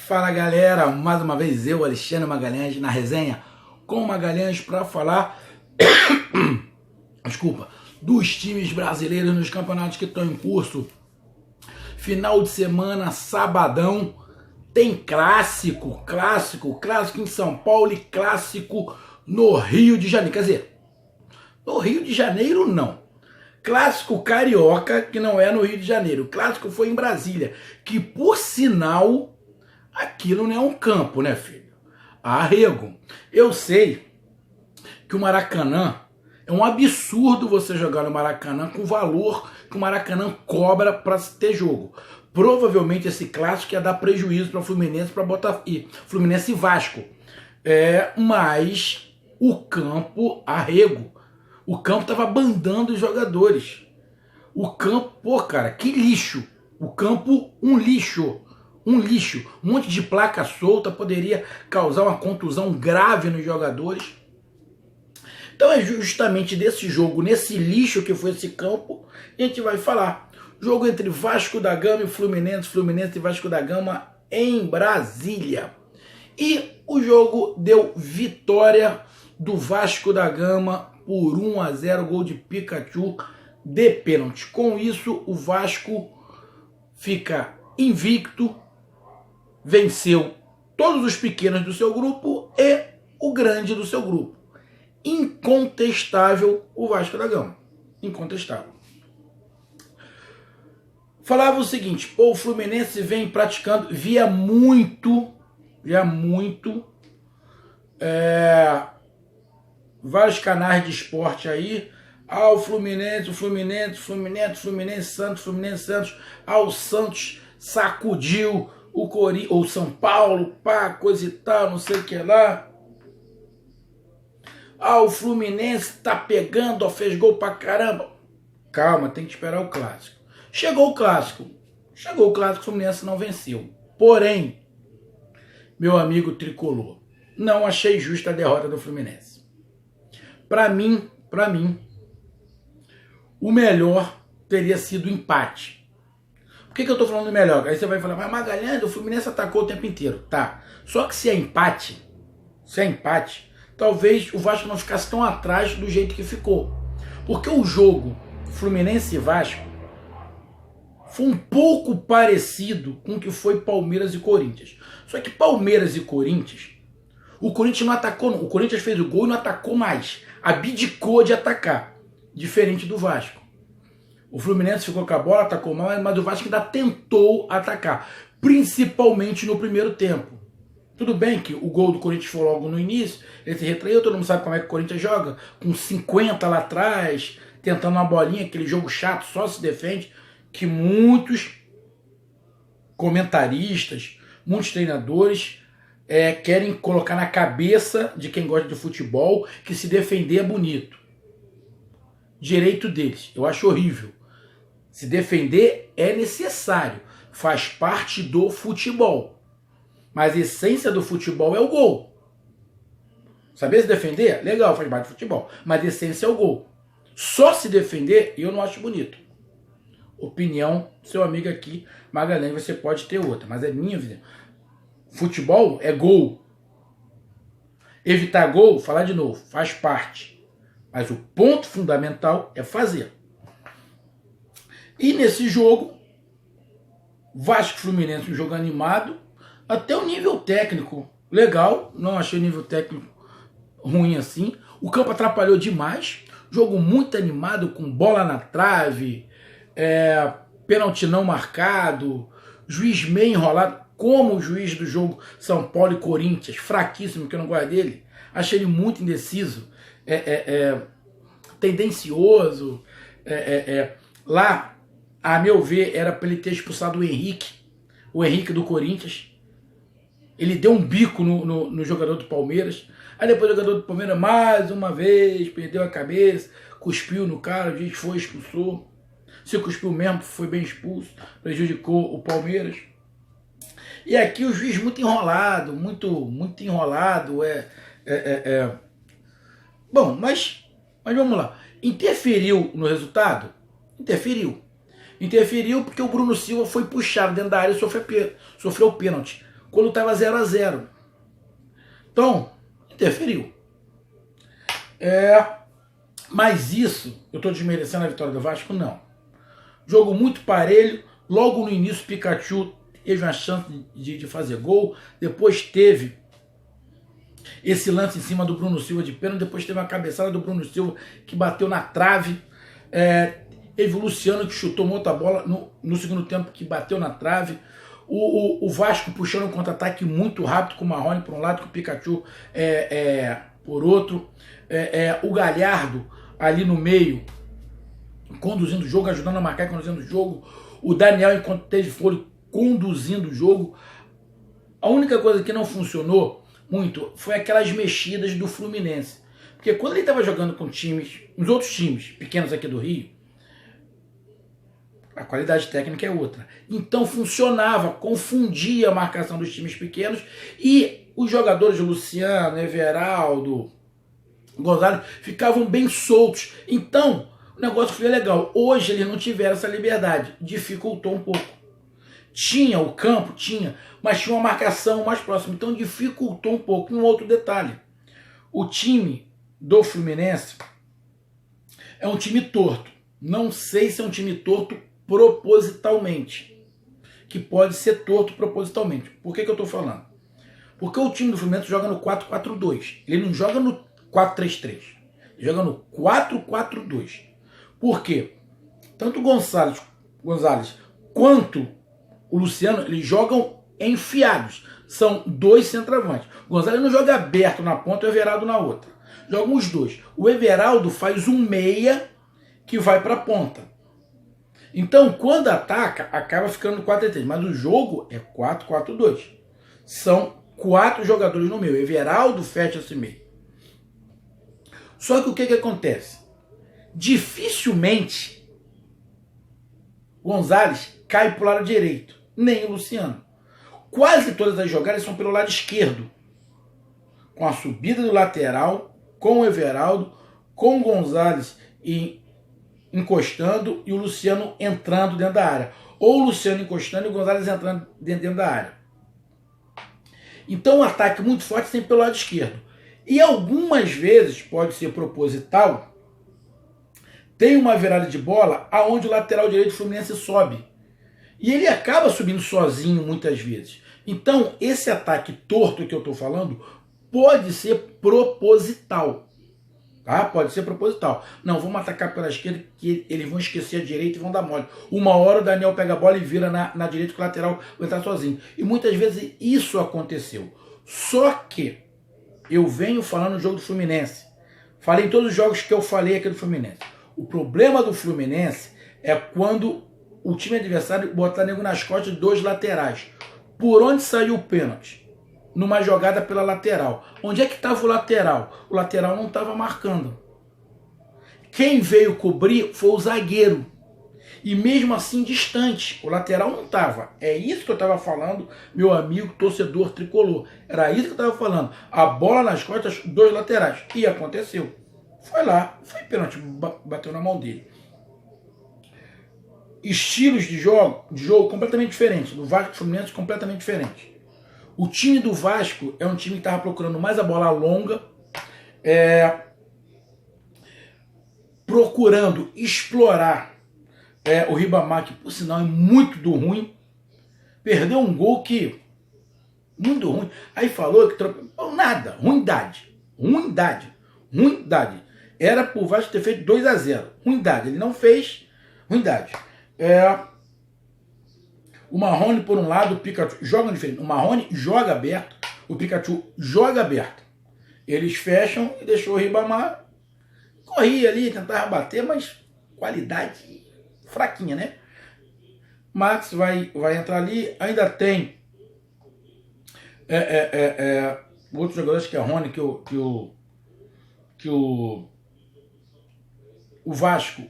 Fala galera, mais uma vez eu, Alexandre Magalhães, na resenha com Magalhães para falar dos times brasileiros nos campeonatos que estão em curso. Final de semana, sabadão, tem clássico em São Paulo e clássico no Rio de Janeiro. Quer dizer, no Rio de Janeiro não. Clássico carioca, que não é no Rio de Janeiro. O clássico foi em Brasília, que por sinal, aquilo não é um campo, né, filho? Arrego. Eu sei que o Maracanã, é um absurdo você jogar no Maracanã com o valor que o Maracanã cobra para ter jogo. Provavelmente esse clássico ia dar prejuízo para Fluminense, para Botafogo, Fluminense e Vasco. Mas o campo, arrego. O campo tava bandando os jogadores. O campo, pô, cara, que lixo. O campo, um lixo. Um lixo. Um monte de placa solta poderia causar uma contusão grave nos jogadores. Então é justamente desse jogo, nesse lixo que foi esse campo, a gente vai falar. Jogo entre Vasco da Gama e Fluminense, Fluminense e Vasco da Gama em Brasília. E o jogo deu vitória do Vasco da Gama por 1-0, gol de Pikachu de pênalti. Com isso, o Vasco fica invicto, venceu todos os pequenos do seu grupo e o grande do seu grupo. Incontestável o Vasco da Gama. Incontestável. Falava o seguinte, pô, o Fluminense vem praticando, via muito, vários canais de esporte aí, o Fluminense, Santos, o Santos sacudiu o Corinthians, ou São Paulo, pá, coisa e tal, não sei o que lá. O Fluminense tá pegando, fez gol pra caramba. Calma, tem que esperar o clássico. Chegou o clássico, o Fluminense não venceu. Porém, meu amigo tricolor, não achei justa a derrota do Fluminense. Para mim, o melhor teria sido o empate. Por que eu tô falando do melhor? Aí você vai falar, mas Magalhães, o Fluminense atacou o tempo inteiro. Tá, só que se é empate, talvez o Vasco não ficasse tão atrás do jeito que ficou. Porque o jogo Fluminense e Vasco foi um pouco parecido com o que foi Palmeiras e Corinthians. Só que Palmeiras e Corinthians, o Corinthians não atacou, não. O Corinthians fez o gol e não atacou mais. Abdicou de atacar. Diferente do Vasco. O Fluminense ficou com a bola, atacou mal, mas o Vasco ainda tentou atacar. Principalmente no primeiro tempo. Tudo bem que o gol do Corinthians foi logo no início, ele se retraiu, todo mundo sabe como é que o Corinthians joga, com 50 lá atrás, tentando uma bolinha, aquele jogo chato, só se defende, que muitos comentaristas, muitos treinadores querem colocar na cabeça de quem gosta de futebol que se defender é bonito. Direito deles, eu acho horrível. Se defender é necessário, faz parte do futebol. Mas a essência do futebol é o gol. Saber se defender? Legal, faz parte do futebol. Mas a essência é o gol. Só se defender, eu não acho bonito. Opinião, seu amigo aqui, Magalhães, você pode ter outra, mas é minha vida. Futebol é gol. Evitar gol, falar de novo, faz parte. Mas o ponto fundamental é fazer. E nesse jogo, Vasco e Fluminense, um jogo animado, até o nível técnico legal, não achei nível técnico ruim assim. O campo atrapalhou demais, jogo muito animado, com bola na trave, pênalti não marcado, juiz meio enrolado, como o juiz do jogo São Paulo e Corinthians, fraquíssimo, que eu não gosto dele, achei ele muito indeciso, tendencioso, lá, a meu ver, era para ele ter expulsado o Henrique do Corinthians. Ele deu um bico no jogador do Palmeiras. Aí depois o jogador do Palmeiras, mais uma vez, perdeu a cabeça, cuspiu no cara, o juiz foi, expulsou. Se cuspiu mesmo, foi bem expulso, prejudicou o Palmeiras. E aqui o juiz muito enrolado, muito enrolado. Bom, mas vamos lá. Interferiu no resultado? Interferiu. Interferiu porque o Bruno Silva foi puxado dentro da área e sofreu pênalti. quando estava 0-0. Então, interferiu. Mas isso, eu estou desmerecendo a vitória do Vasco? Não. Jogo muito parelho. Logo no início, o Pikachu teve uma chance de fazer gol. Depois teve esse lance em cima do Bruno Silva de pênalti. Depois teve uma cabeçada do Bruno Silva que bateu na trave. Teve o Luciano que chutou uma outra bola no segundo tempo que bateu na trave. O Vasco puxando um contra-ataque muito rápido com o Marrone por um lado, com o Pikachu por outro. O Galhardo ali no meio, conduzindo o jogo, ajudando a marcar e conduzindo o jogo. O Daniel, enquanto teve fôlego, conduzindo o jogo. A única coisa que não funcionou muito foi aquelas mexidas do Fluminense. Porque quando ele estava jogando com times, os outros times pequenos aqui do Rio, a qualidade técnica é outra. Então funcionava, confundia a marcação dos times pequenos e os jogadores, Luciano, Everaldo, Gonzalez, ficavam bem soltos. Então o negócio foi legal. Hoje eles não tiveram essa liberdade, dificultou um pouco. Tinha o campo, mas tinha uma marcação mais próxima, então dificultou um pouco. Um outro detalhe, o time do Fluminense é um time torto. Não sei se é um time torto propositalmente, que pode ser torto propositalmente. Por que eu estou falando? Porque o time do Fluminense joga no 4-4-2. Ele não joga no 4-3-3. Ele joga no 4-4-2. Por quê? Tanto o Gonzalez quanto o Luciano, eles jogam enfiados. São dois centroavantes. O Gonzalez não joga aberto na ponta e o Everaldo na outra. Jogam os dois. O Everaldo faz um meia que vai para a ponta. Então, quando ataca, acaba ficando 4-3. Mas o jogo é 4-4-2. São 4 jogadores no meio. Everaldo fecha esse meio. Só que o que acontece? Dificilmente Gonzalez cai para o lado direito. Nem o Luciano. Quase todas as jogadas são pelo lado esquerdo. Com a subida do lateral, com o Everaldo, com o Gonzalez encostando e o Luciano entrando dentro da área. Ou o Luciano encostando e o Gonzalez entrando dentro da área. Então um ataque muito forte sempre pelo lado esquerdo. E algumas vezes, pode ser proposital, tem uma virada de bola aonde o lateral direito do Fluminense sobe. E ele acaba subindo sozinho muitas vezes. Então esse ataque torto que eu estou falando pode ser proposital. Tá? Pode ser proposital. Não, vamos atacar pela esquerda que eles vão esquecer a direita e vão dar mole. Uma hora o Daniel pega a bola e vira na direita que o lateral vai entrar sozinho. E muitas vezes isso aconteceu. Só que eu venho falando no jogo do Fluminense. Falei em todos os jogos que eu falei aqui do Fluminense. O problema do Fluminense é quando o time adversário botar nego nas costas de dois laterais. Por onde saiu o pênalti? Numa jogada pela lateral. Onde é que estava o lateral? O lateral não estava marcando. Quem veio cobrir foi o zagueiro. E mesmo assim distante. O lateral não estava. É isso que eu estava falando, meu amigo torcedor tricolor. Era isso que eu estava falando. A bola nas costas, dois laterais. E aconteceu. Foi lá, foi pênalti, bateu na mão dele. Estilos de jogo completamente diferentes. Do Vasco e do Fluminense completamente diferentes. O time do Vasco é um time que estava procurando mais a bola longa, procurando explorar o Ribamar, que por sinal é muito ruim. Perdeu um gol que... muito ruim. Aí falou que... nada, ruindade. Era pro Vasco ter feito 2-0. Ruindade. Ele não fez. Ruindade. O Marrone por um lado, o Pikachu joga diferente. O Marrone joga aberto, o Pikachu joga aberto. Eles fecham e deixou o Ribamar. Corria ali, tentava bater, mas qualidade fraquinha, né? Max vai entrar ali. Ainda tem outros jogadores que é Rony, que o Vasco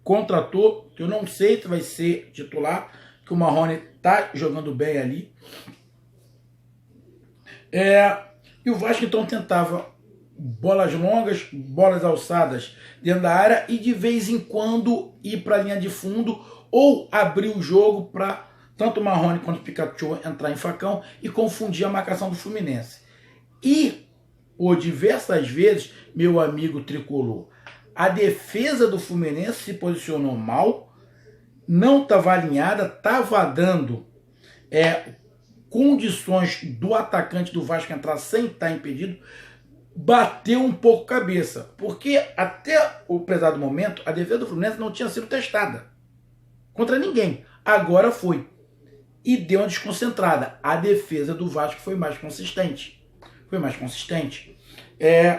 contratou, que eu não sei se vai ser titular, que o Marrone tá jogando bem ali. E o Vasco então tentava bolas longas, bolas alçadas dentro da área e de vez em quando ir para a linha de fundo ou abrir o jogo para tanto o Marrone quanto o Pikachu entrar em facão e confundir a marcação do Fluminense. E, por diversas vezes, meu amigo tricolor, a defesa do Fluminense se posicionou mal, não estava alinhada, estava dando condições do atacante do Vasco entrar sem estar impedido, bateu um pouco cabeça, porque até o prezado momento a defesa do Fluminense não tinha sido testada contra ninguém, agora foi, e deu uma desconcentrada. A defesa do Vasco foi mais consistente,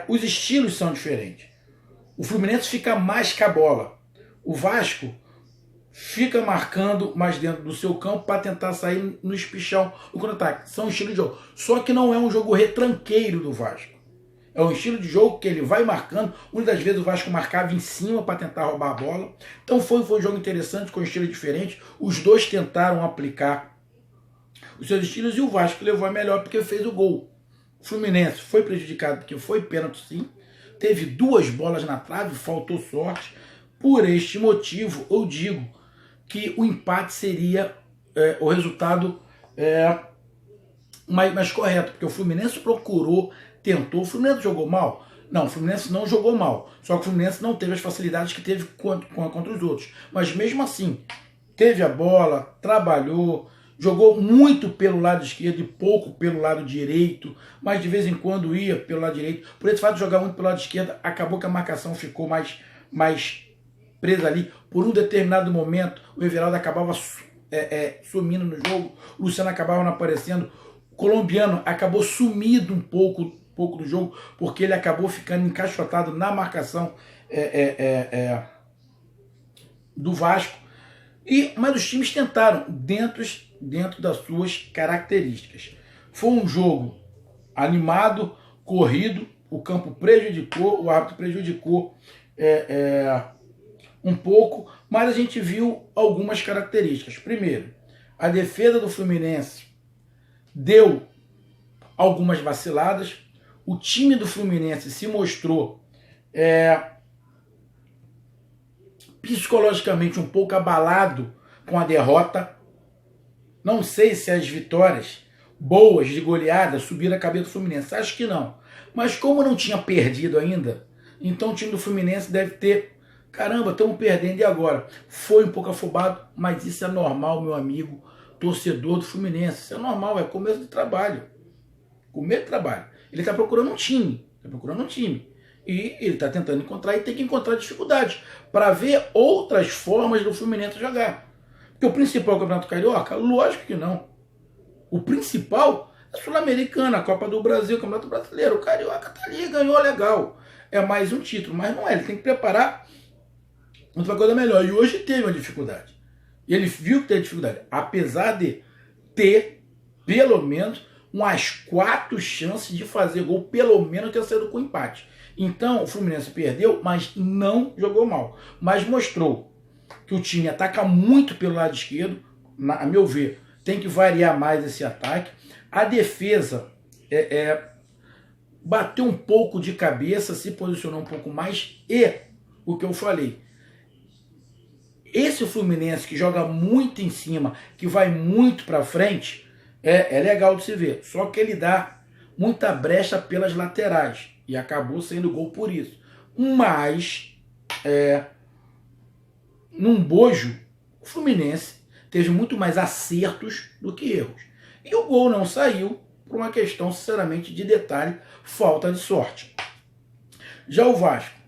os estilos são diferentes, o Fluminense fica mais com a bola, o Vasco fica marcando mais dentro do seu campo para tentar sair no espichão, no contra-ataque. São estilos de jogo. Só que não é um jogo retranqueiro do Vasco. É um estilo de jogo que ele vai marcando. Muitas vezes o Vasco marcava em cima para tentar roubar a bola. Então foi um jogo interessante, com estilos diferentes. Os dois tentaram aplicar os seus estilos e o Vasco levou a melhor porque fez o gol. O Fluminense foi prejudicado porque foi pênalti sim. Teve 2 bolas na trave, faltou sorte. Por este motivo, eu digo que o empate seria o resultado mais correto, porque o Fluminense procurou, tentou. O Fluminense jogou mal? Não, o Fluminense não jogou mal, só que o Fluminense não teve as facilidades que teve contra os outros, mas mesmo assim, teve a bola, trabalhou, jogou muito pelo lado esquerdo e pouco pelo lado direito, mas de vez em quando ia pelo lado direito. Por esse fato de jogar muito pelo lado esquerdo, acabou que a marcação ficou mais presa ali. Por um determinado momento, o Everaldo acabava sumindo no jogo, o Luciano acabava não aparecendo, o colombiano acabou sumido um pouco do jogo, porque ele acabou ficando encaixotado na marcação do Vasco. Mas os times tentaram, dentro das suas características. Foi um jogo animado, corrido, o campo prejudicou, o árbitro prejudicou um pouco, mas a gente viu algumas características. Primeiro, a defesa do Fluminense deu algumas vaciladas, o time do Fluminense se mostrou psicologicamente um pouco abalado com a derrota. Não sei se as vitórias boas de goleada subiram a cabeça do Fluminense, acho que não. Mas como não tinha perdido ainda, então o time do Fluminense deve ter, caramba, estamos perdendo, e agora? Foi um pouco afobado, mas isso é normal, meu amigo torcedor do Fluminense. Isso é normal, é começo de trabalho. Ele está procurando um time. E ele está tentando encontrar e tem que encontrar dificuldades para ver outras formas do Fluminense jogar. Porque o principal é o Campeonato Carioca? Lógico que não. O principal é a Sul-Americana, a Copa do Brasil, o Campeonato Brasileiro. O Carioca tá ali, ganhou legal. É mais um título, mas não é. Ele tem que preparar outra coisa melhor. E hoje teve uma dificuldade. E ele viu que teve dificuldade. Apesar de ter, pelo menos, umas 4 chances de fazer gol, pelo menos ter saído com empate. Então, o Fluminense perdeu, mas não jogou mal. Mas mostrou que o time ataca muito pelo lado esquerdo. A meu ver, tem que variar mais esse ataque. A defesa bateu um pouco de cabeça, se posicionou um pouco mais. E o que eu falei, esse Fluminense que joga muito em cima, que vai muito para frente, é legal de se ver. Só que ele dá muita brecha pelas laterais. E acabou sendo gol por isso. Mas, num bojo, o Fluminense teve muito mais acertos do que erros. E o gol não saiu por uma questão, sinceramente, de detalhe, falta de sorte. Já o Vasco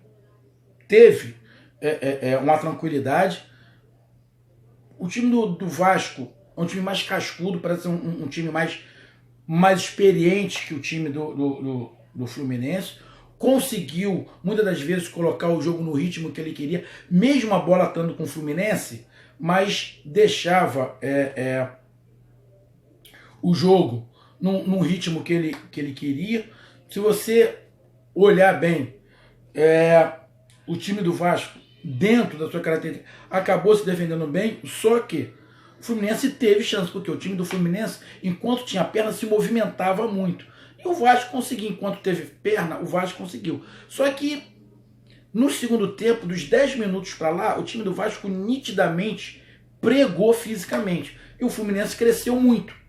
teve uma tranquilidade. O time do Vasco é um time mais cascudo, parece um time mais experiente que o time do Fluminense. Conseguiu, muitas das vezes, colocar o jogo no ritmo que ele queria, mesmo a bola estando com o Fluminense, mas deixava o jogo num ritmo que ele queria. Se você olhar bem, o time do Vasco, dentro da sua característica, acabou se defendendo bem, só que o Fluminense teve chance, porque o time do Fluminense, enquanto tinha perna, se movimentava muito. E o Vasco conseguiu, enquanto teve perna, o Vasco conseguiu. Só que no segundo tempo, dos 10 minutos para lá, o time do Vasco nitidamente pregou fisicamente. E o Fluminense cresceu muito.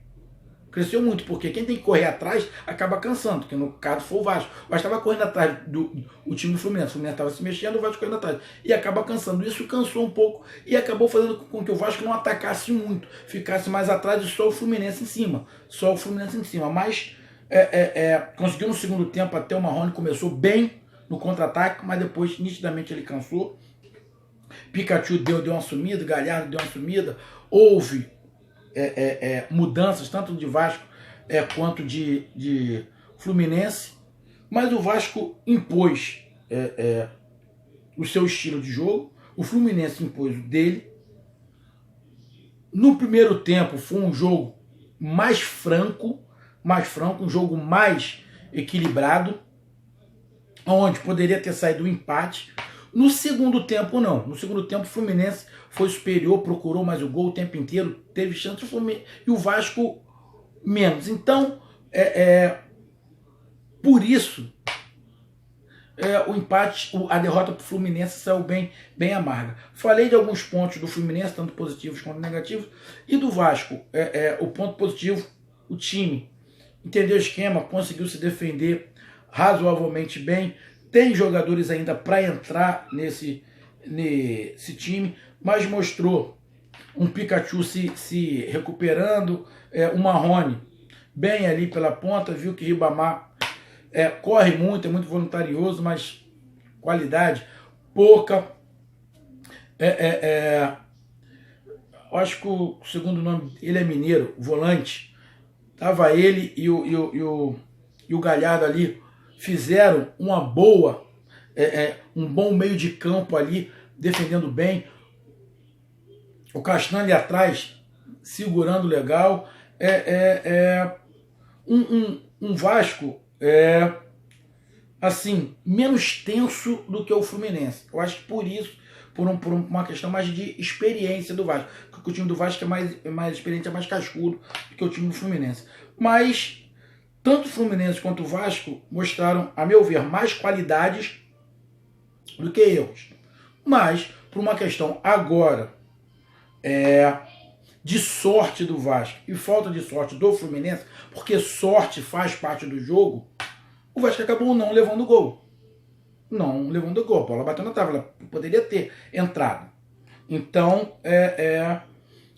Cresceu muito, porque quem tem que correr atrás acaba cansando, que no caso foi o Vasco. O Vasco estava correndo atrás do time do Fluminense. O Fluminense estava se mexendo, o Vasco correndo atrás. E acaba cansando. Isso cansou um pouco e acabou fazendo com que o Vasco não atacasse muito, ficasse mais atrás e só o Fluminense em cima. Só o Fluminense em cima. Mas conseguiu no segundo tempo, até o Marrone começou bem no contra-ataque, mas depois nitidamente ele cansou. Pikachu deu uma sumida, Galhardo deu uma sumida. Houve mudanças, tanto de Vasco quanto de Fluminense, mas o Vasco impôs o seu estilo de jogo, o Fluminense impôs o dele. No primeiro tempo foi um jogo mais franco, um jogo mais equilibrado, onde poderia ter saído um empate. No segundo tempo, não. No segundo tempo, o Fluminense foi superior, procurou mais o gol o tempo inteiro, teve chance, e o Vasco menos. Então, por isso, o empate, a derrota para o Fluminense saiu bem amarga. Falei de alguns pontos do Fluminense, tanto positivos quanto negativos, e do Vasco, o ponto positivo, o time entendeu o esquema, conseguiu se defender razoavelmente bem, tem jogadores ainda para entrar nesse time, mas mostrou um Pikachu se recuperando, o Marrone bem ali pela ponta, viu que Ribamar corre muito, é muito voluntarioso, mas qualidade pouca. Acho que o segundo nome, ele é mineiro, volante. Tava ele e o Galhardo ali, fizeram uma boa, um bom meio de campo ali, defendendo bem. O Castanho ali atrás, segurando legal. Um Vasco assim, menos tenso do que o Fluminense. Eu acho que por isso, por uma questão mais de experiência do Vasco. Porque o time do Vasco é mais experiente, é mais cascudo do que o time do Fluminense. Mas tanto o Fluminense quanto o Vasco mostraram, a meu ver, mais qualidades do que erros. Mas, por uma questão agora de sorte do Vasco e falta de sorte do Fluminense, porque sorte faz parte do jogo, o Vasco acabou não levando gol. Não levando gol. A bola bateu na trave, ela poderia ter entrado. Então,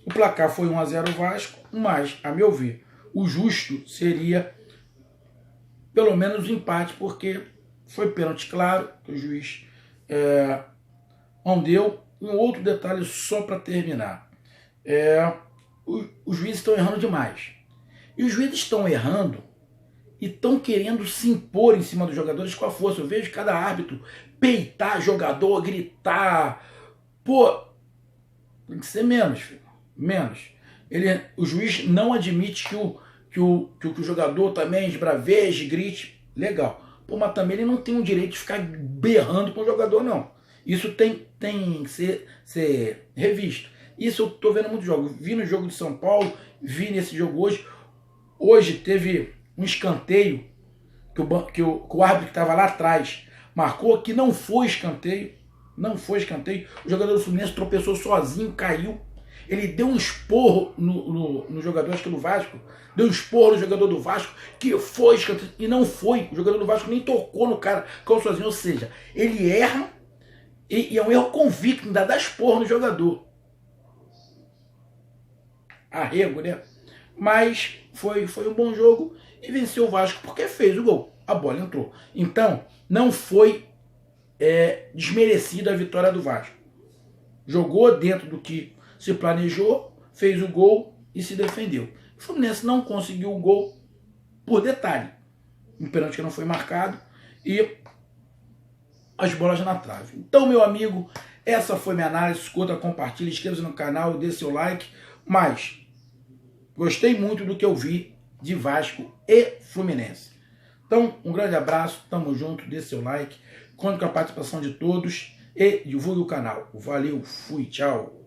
o placar foi 1-0 Vasco, mas, a meu ver, o justo seria pelo menos o empate, porque foi pênalti claro, que o juiz não deu. Um outro detalhe só para terminar. Os juízes estão errando demais. E os juízes estão errando e estão querendo se impor em cima dos jogadores com a força. Eu vejo cada árbitro peitar jogador, gritar. Pô, tem que ser menos, filho. Menos. O juiz não admite que o jogador também esbraveje, grite. Legal. Pô, mas também ele não tem o direito de ficar berrando com o jogador, não. Isso tem que ser revisto. Isso eu tô vendo muito jogo. Vi no jogo de São Paulo, vi nesse jogo hoje. Hoje teve um escanteio que o árbitro que estava lá atrás marcou, que não foi escanteio. Não foi escanteio. O jogador do Fluminense tropeçou sozinho, caiu. Ele deu um esporro no jogador, acho que do Vasco. Deu um esporro no jogador do Vasco, que foi escanteio. E não foi. O jogador do Vasco nem tocou no cara, caiu sozinho. Ou seja, ele erra e é um erro convicto, ainda dá esporro no jogador. Arrego, né? Mas foi um bom jogo e venceu o Vasco porque fez o gol. A bola entrou. Então, não foi desmerecida a vitória do Vasco. Jogou dentro do que se planejou, fez o gol e se defendeu. O Fluminense não conseguiu o gol por detalhe. Um pênalti que não foi marcado e as bolas na trave. Então, meu amigo, essa foi minha análise. Escuta, compartilha, inscreva-se no canal, dê seu like. Mas gostei muito do que eu vi de Vasco e Fluminense. Então, um grande abraço, tamo junto, dê seu like, conte com a participação de todos e divulgue o canal. Valeu, fui, tchau.